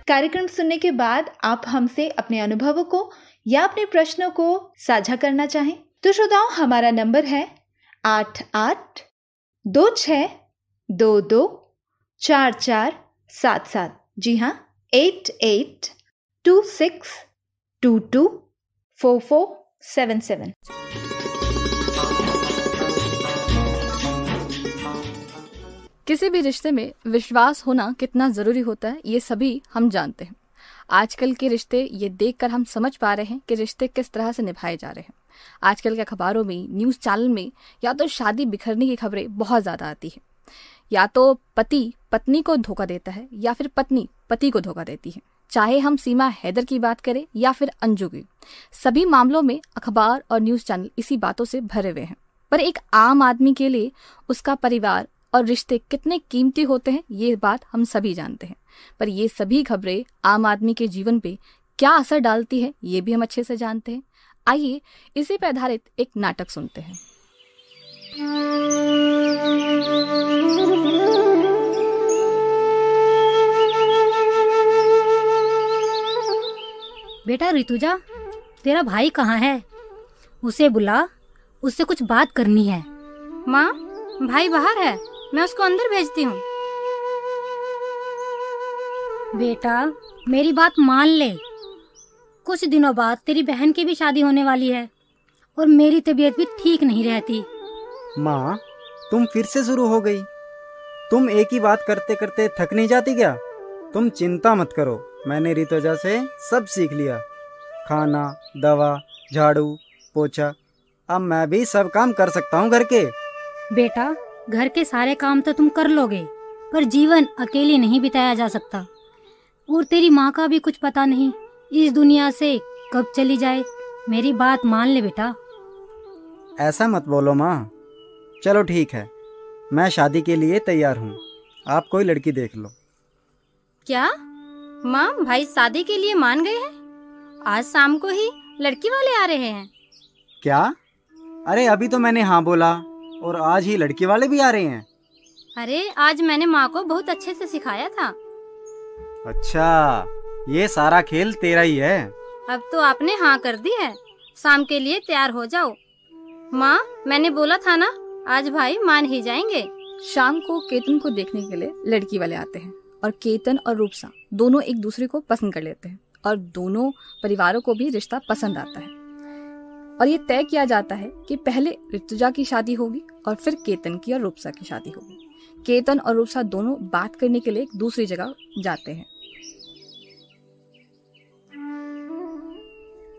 कार्यक्रम सुनने के बाद आप हमसे अपने अनुभवों को या अपने प्रश्नों को साझा करना चाहें तो श्रोताओं, हमारा नंबर है 8826224477। जी हाँ, 8826224477। किसी भी रिश्ते में विश्वास होना कितना ज़रूरी होता है ये सभी हम जानते हैं। आजकल के रिश्ते ये देखकर हम समझ पा रहे हैं कि रिश्ते किस तरह से निभाए जा रहे हैं। आजकल के अखबारों में, न्यूज़ चैनल में या तो शादी बिखरने की खबरें बहुत ज़्यादा आती हैं, या तो पति पत्नी को धोखा देता है या फिर पत्नी पति को धोखा देती है। चाहे हम सीमा हैदर की बात करें या फिर अंजू की, सभी मामलों में अखबार और न्यूज़ चैनल इसी बातों से भरे हुए हैं। पर एक आम आदमी के लिए उसका परिवार और रिश्ते कितने कीमती होते हैं ये बात हम सभी जानते हैं। पर ये सभी खबरें आम आदमी के जीवन पे क्या असर डालती है ये भी हम अच्छे से जानते हैं। आइए इसी पर आधारित एक नाटक सुनते हैं। बेटा ऋतुजा, तेरा भाई कहाँ है? उसे बुला, उससे कुछ बात करनी है। माँ, भाई बाहर है, मैं उसको अंदर भेजती हूँ। बेटा मेरी बात मान ले, कुछ दिनों बाद तेरी बहन की भी शादी होने वाली है और मेरी तबीयत भी ठीक नहीं रहती। माँ, तुम फिर से शुरू हो गई। तुम एक ही बात करते करते थक नहीं जाती क्या? तुम चिंता मत करो, मैंने ऋतुजा से सब सीख लिया। खाना, दवा, झाड़ू, पोछा, अब मैं भी सब काम कर सकता हूँ घर के। बेटा घर के सारे काम तो तुम कर लोगे, पर जीवन अकेले नहीं बिताया जा सकता। और तेरी माँ का भी कुछ पता नहीं इस दुनिया से कब चली जाए। मेरी बात मान ले बेटा। ऐसा मत बोलो माँ। चलो ठीक है, मैं शादी के लिए तैयार हूँ, आप कोई लड़की देख लो। क्या माँ, भाई शादी के लिए मान गए हैं? आज शाम को ही लड़की वाले आ रहे हैं। क्या? अरे अभी तो मैंने हाँ बोला और आज ही लड़की वाले भी आ रहे हैं। अरे आज मैंने माँ को बहुत अच्छे से सिखाया था। अच्छा, ये सारा खेल तेरा ही है। अब तो आपने हाँ कर दी है, शाम के लिए तैयार हो जाओ। माँ, मैंने बोला था ना, आज भाई मान ही जाएंगे। शाम को केतन को देखने के लिए लड़की वाले आते हैं और केतन और रूपसा दोनों एक दूसरे को पसंद कर लेते हैं और दोनों परिवारों को भी रिश्ता पसंद आता है। और ये तय किया जाता है कि पहले ऋतुजा की शादी होगी और फिर केतन की और रूपसा की शादी होगी। केतन और रूपसा दोनों बात करने के लिए एक दूसरी जगह जाते हैं।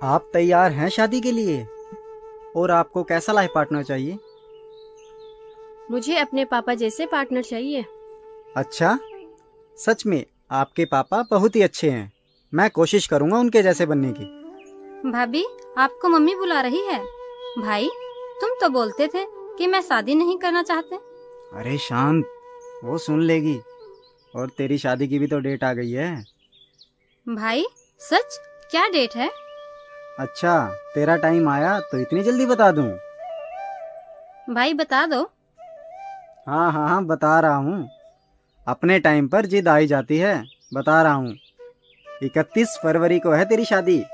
आप तैयार हैं शादी के लिए? और आपको कैसा लाइफ पार्टनर चाहिए? मुझे अपने पापा जैसे पार्टनर चाहिए। अच्छा, सच में आपके पापा बहुत ही अच्छे हैं। मैं कोशिश करूंगा उनके जैसे बनने की। भाभी, आपको मम्मी बुला रही है। भाई, तुम तो बोलते थे कि मैं शादी नहीं करना चाहते। अरे शांत, वो सुन लेगी। और तेरी शादी की भी तो डेट आ गई है। भाई सच? क्या डेट है? अच्छा, तेरा टाइम आया तो इतनी जल्दी बता दूं? भाई बता दो। हाँ हाँ हाँ, बता रहा हूँ। अपने टाइम पर जिद आई जाती है, बता रहा हूँ। 31 फरवरी को है तेरी शादी।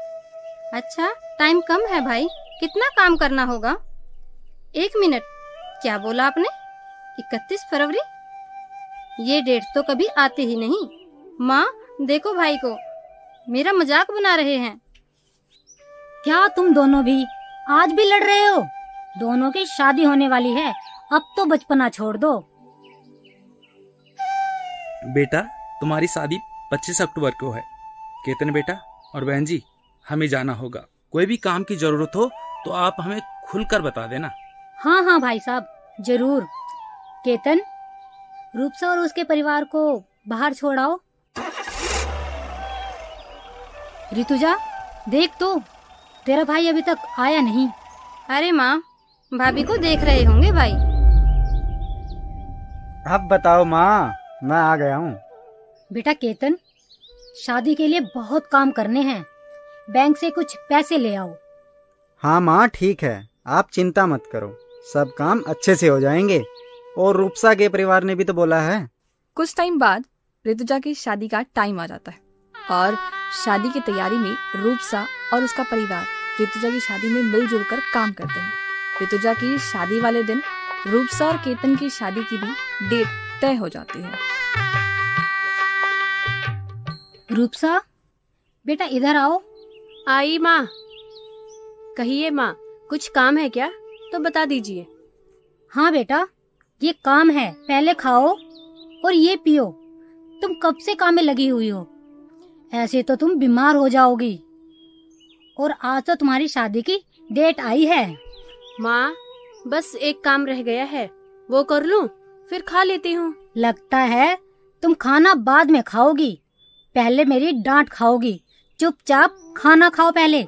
अच्छा, टाइम कम है भाई, कितना काम करना होगा? 1 मिनट, क्या बोला आपने? 31 फरवरी? ये डेट तो कभी आती ही नहीं। माँ, देखो भाई को, मेरा मजाक बना रहे हैं। क्या तुम दोनों भी आज भी लड़ रहे हो? दोनों की शादी होने वाली है, अब तो बचपना छोड़ दो। बेटा, तुम्हारी शादी 25 अक्टूबर को है। केतन बेटा और बहन जी, हमें जाना होगा। कोई भी काम की जरूरत हो तो आप हमें खुलकर बता देना। हाँ हाँ भाई साहब, जरूर। केतन, रूपसा और उसके परिवार को बाहर छोड़ाओ। ऋतुजा, देख तो, तेरा भाई अभी तक आया नहीं। अरे माँ, भाभी को देख रहे होंगे भाई। अब बताओ माँ, मैं आ गया हूँ। बेटा केतन, शादी के लिए बहुत काम करने हैं, बैंक से कुछ पैसे ले आओ। हाँ माँ, ठीक है, आप चिंता मत करो, सब काम अच्छे से हो जाएंगे। और रूपसा के परिवार ने भी तो बोला है। कुछ टाइम बाद ऋतुजा की शादी का टाइम आ जाता है। और शादी की तैयारी में रूपसा और उसका परिवार ऋतुजा की शादी में मिलजुल कर काम करते हैं। ऋतुजा की शादी वाले दिन रूपसा और केतन की शादी की भी डेट तय हो जाती है। रूपसा, बेटा इधर आओ। आई माँ। कहिए माँ, कुछ काम है क्या? तो बता दीजिए। हाँ बेटा, ये काम है, पहले खाओ और ये पियो। तुम कब से काम में लगी हुई हो, ऐसे तो तुम बीमार हो जाओगी। और आज तो तुम्हारी शादी की डेट आई है। माँ, बस एक काम रह गया है, वो कर लूँ, फिर खा लेती हूँ। लगता है तुम खाना बाद में खाओगी, पहले मेरी डांट खाओगी। चुपचाप खाना खाओ पहले,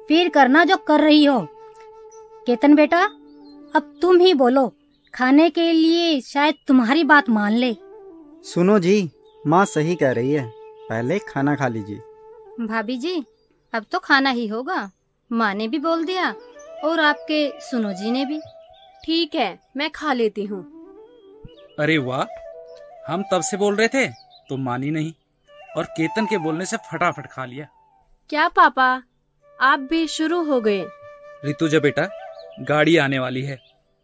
फिर करना जो कर रही हो। केतन बेटा, अब तुम ही बोलो, खाने के लिए शायद तुम्हारी बात मान ले। सुनो जी, माँ सही कह रही है, पहले खाना खा लीजिए। भाभी जी, अब तो खाना ही होगा। माँ ने भी बोल दिया और आपके सुनो जी ने भी। ठीक है, मैं खा लेती हूँ। अरे वाह, हम तब से बोल रहे थे तो मानी नहीं, और केतन के बोलने से फटाफट खा लिया। क्या पापा, आप भी शुरू हो गए? ऋतुजा बेटा, गाड़ी आने वाली है,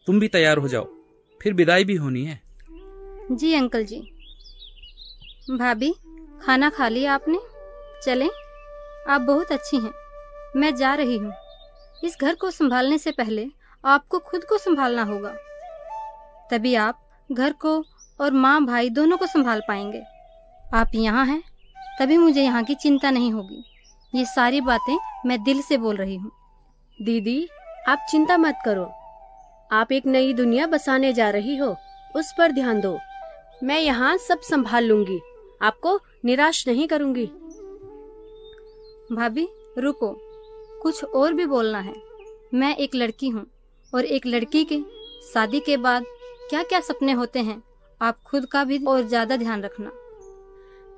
तुम भी तैयार हो जाओ, फिर विदाई भी होनी है। जी अंकल जी। भाभी, खाना खा लिया आपने? चलें, आप बहुत अच्छी हैं। मैं जा रही हूँ। इस घर को संभालने से पहले आपको खुद को संभालना होगा, तभी आप घर को और माँ भाई दोनों को संभाल पाएंगे। आप यहाँ हैं तभी मुझे यहाँ की चिंता नहीं होगी। ये सारी बातें मैं दिल से बोल रही हूँ। दीदी, आप चिंता मत करो, आप एक नई दुनिया बसाने जा रही हो, उस पर ध्यान दो। मैं यहाँ सब संभाल लूंगी, आपको निराश नहीं करूंगी। भाभी रुको, कुछ और भी बोलना है। मैं एक लड़की हूँ और एक लड़की के शादी के बाद क्या क्या सपने होते हैं, आप खुद का भी और ज्यादा ध्यान रखना।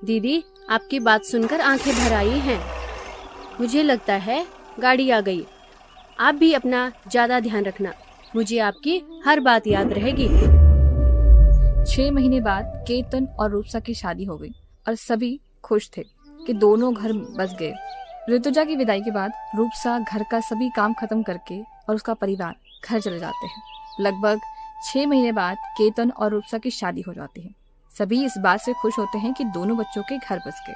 दीदी, आपकी बात सुनकर आंखें भर आई हैं। मुझे लगता है गाड़ी आ गई। आप भी अपना ज्यादा ध्यान रखना, मुझे आपकी हर बात याद रहेगी। 6 महीने बाद केतन और रूपसा की शादी हो गई और सभी खुश थे कि दोनों घर बस गए। ऋतुजा की विदाई के बाद रूपसा घर का सभी काम खत्म करके और उसका परिवार घर चले जाते हैं। लगभग 6 महीने बाद केतन और रूपसा की शादी हो जाती है। सभी इस बात से खुश होते हैं कि दोनों बच्चों के घर बस गए।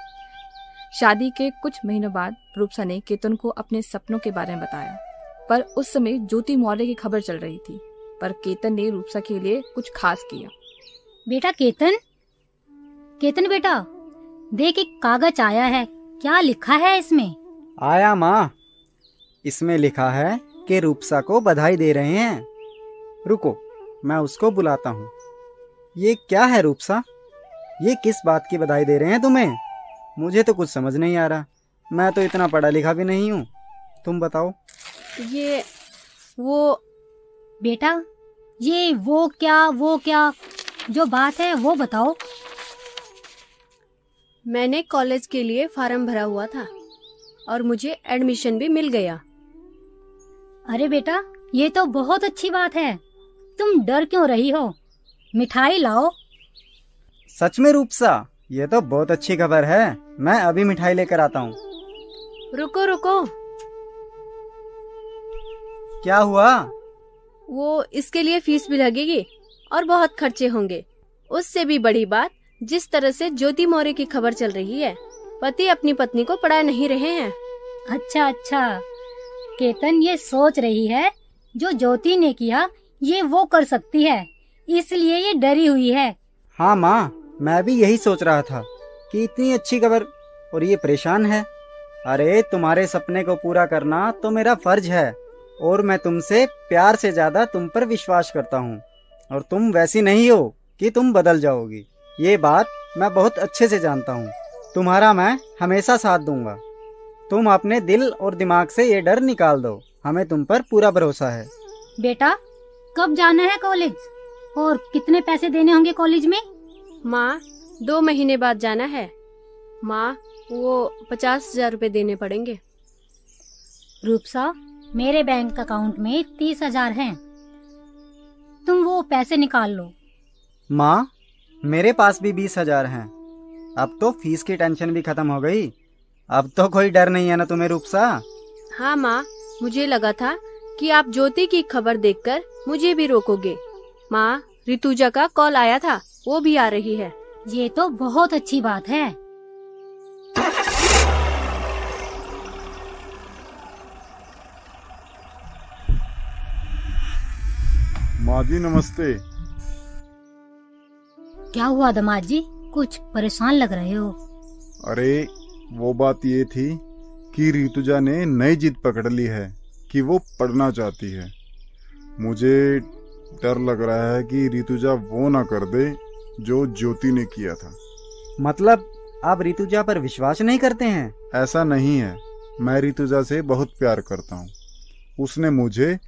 शादी के कुछ महीनों बाद रूपसा ने केतन को अपने सपनों के बारे में बताया, पर उस समय ज्योति मौर्य की खबर चल रही थी। पर केतन ने रूपसा के लिए कुछ खास किया। बेटा केतन, केतन बेटा, देख एक कागज आया है, क्या लिखा है इसमें? आया माँ, इसमें लिखा है कि रूपसा को बधाई दे रहे हैं। रुको, मैं उसको बुलाता हूँ। ये क्या है रूपसा, ये किस बात की बधाई दे रहे हैं तुम्हें? मुझे तो कुछ समझ नहीं आ रहा, मैं तो इतना पढ़ा लिखा भी नहीं हूँ, तुम बताओ। ये वो बेटा, ये वो क्या जो बात है वो बताओ। मैंने कॉलेज के लिए फॉर्म भरा हुआ था और मुझे एडमिशन भी मिल गया। अरे बेटा, ये तो बहुत अच्छी बात है, तुम डर क्यों रही हो? मिठाई लाओ। सच में रूपसा, ये तो बहुत अच्छी खबर है, मैं अभी मिठाई लेकर आता हूँ। रुको रुको, क्या हुआ? वो इसके लिए फीस भी लगेगी और बहुत खर्चे होंगे। उससे भी बड़ी बात, जिस तरह से ज्योति मौर्य की खबर चल रही है, पति अपनी पत्नी को पढ़ा नहीं रहे हैं। अच्छा, केतन ये सोच रही है जो ज्योति ने किया ये वो कर सकती है, इसलिए ये डरी हुई है। हाँ माँ, मैं भी यही सोच रहा था कि इतनी अच्छी खबर और ये परेशान है। अरे तुम्हारे सपने को पूरा करना तो मेरा फर्ज है, और मैं तुमसे प्यार से ज्यादा तुम पर विश्वास करता हूँ, और तुम वैसी नहीं हो कि तुम बदल जाओगी। ये बात मैं बहुत अच्छे से जानता हूँ। तुम्हारा मैं हमेशा साथ दूंगा। तुम अपने दिल और दिमाग से ये डर निकाल दो, हमें तुम पर पूरा भरोसा है। बेटा, कब जाना है कॉलेज और कितने पैसे देने होंगे कॉलेज में? माँ, 2 महीने बाद जाना है। माँ, वो 50,000 रुपए देने पड़ेंगे। रूपसा, मेरे बैंक अकाउंट में 30,000 हैं, तुम वो पैसे निकाल लो। माँ, मेरे पास भी 20,000 हैं। अब तो फीस की टेंशन भी खत्म हो गई। अब तो कोई डर नहीं है ना तुम्हें रूपसा? हाँ माँ, मुझे लगा था कि आप ज्योति की खबर देखकर मुझे भी रोकोगे। माँ, ऋतुजा का कॉल आया था, वो भी आ रही है। ये तो बहुत अच्छी बात है। माँ जी नमस्ते। क्या हुआ दामाद जी, कुछ परेशान लग रहे हो? अरे वो बात ये थी कि ऋतुजा ने नई जिद पकड़ ली है कि वो पढ़ना चाहती है। मुझे डर लग रहा है कि ऋतुजा वो ना कर दे जो ज्योति ने किया था। मतलब आप ऋतुजा पर विश्वास नहीं करते हैं? ऐसा नहीं है, मैं ऋतुजा से बहुत प्यार करता हूँ। उसने मुझे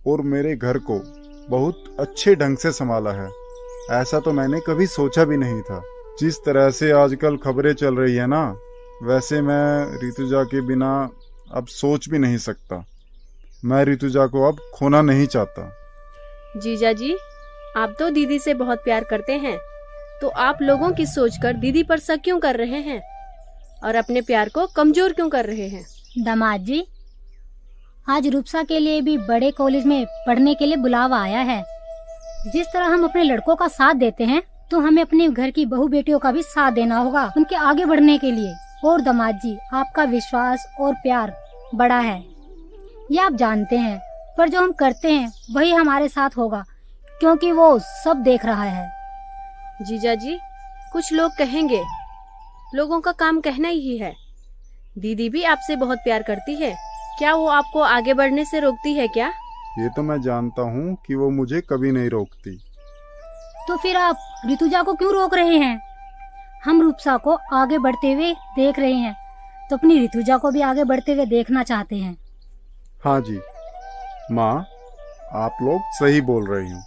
और मेरे घर को बहुत अच्छे ढंग से संभाला है। ऐसा तो मैंने कभी सोचा भी नहीं था। जिस तरह से आजकल खबरें चल रही है ना, वैसे मैं ऋतुजा के बिना अब सोच भी नहीं सकता। मैं ऋतुजा को अब खोना नहीं चाहता। जीजा जी, आप तो दीदी से बहुत प्यार करते हैं, तो आप लोगों की सोचकर दीदी पर शक क्यों कर रहे हैं और अपने प्यार को कमजोर क्यों कर रहे हैं? दामाद जी, आज रूपसा के लिए भी बड़े कॉलेज में पढ़ने के लिए बुलावा आया है। जिस तरह हम अपने लड़कों का साथ देते हैं, तो हमें अपने घर की बहू बेटियों का भी साथ देना होगा उनके आगे बढ़ने के लिए। और दामाद जी, आपका विश्वास और प्यार बड़ा है, ये आप जानते हैं, पर जो हम करते हैं वही हमारे साथ होगा, क्योंकि वो सब देख रहा है। जीजा जी, कुछ लोग कहेंगे, लोगों का काम कहना ही है। दीदी भी आपसे बहुत प्यार करती है, क्या वो आपको आगे बढ़ने से रोकती है क्या? ये तो मैं जानता हूँ कि वो मुझे कभी नहीं रोकती। तो फिर आप ऋतुजा को क्यों रोक रहे हैं? हम रूपसा को आगे बढ़ते हुए देख रहे हैं, तो अपनी ऋतुजा को भी आगे बढ़ते हुए देखना चाहते हैं। हाँ जी माँ, आप लोग सही बोल रही हूँ।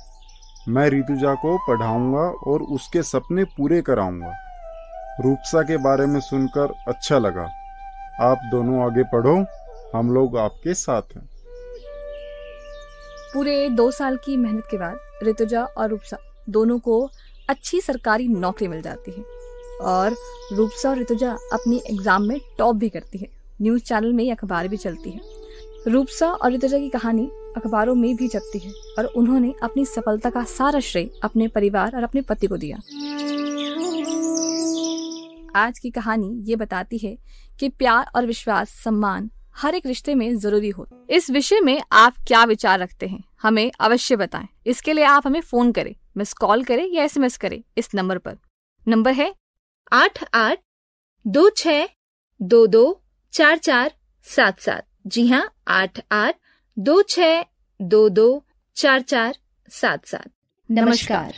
मैं ऋतुजा को पढ़ाऊंगा और उसके सपने पूरे कराऊंगा। रूपसा के बारे में सुनकर अच्छा लगा। आप दोनों आगे पढ़ो, हम लोग आपके साथ हैं। पूरे 2 साल की मेहनत के बाद ऋतुजा और रूपसा दोनों को अच्छी सरकारी नौकरी मिल जाती है और रूपसा और ऋतुजा अपनी एग्जाम में टॉप भी करती है। न्यूज चैनल में अखबार भी चलती है। रूपसा और ऋतुजा की कहानी अखबारों में भी छपती है और उन्होंने अपनी सफलता का सारा श्रेय अपने परिवार और अपने पति को दिया। आज की कहानी ये बताती है कि प्यार और विश्वास, सम्मान हर एक रिश्ते में जरूरी हो। इस विषय में आप क्या विचार रखते हैं, हमें अवश्य बताएं। इसके लिए आप हमें फोन करें, मिस कॉल करें या SMS करें इस नंबर पर। नंबर है 8826224477। जी हाँ, 8826224477। नमस्कार।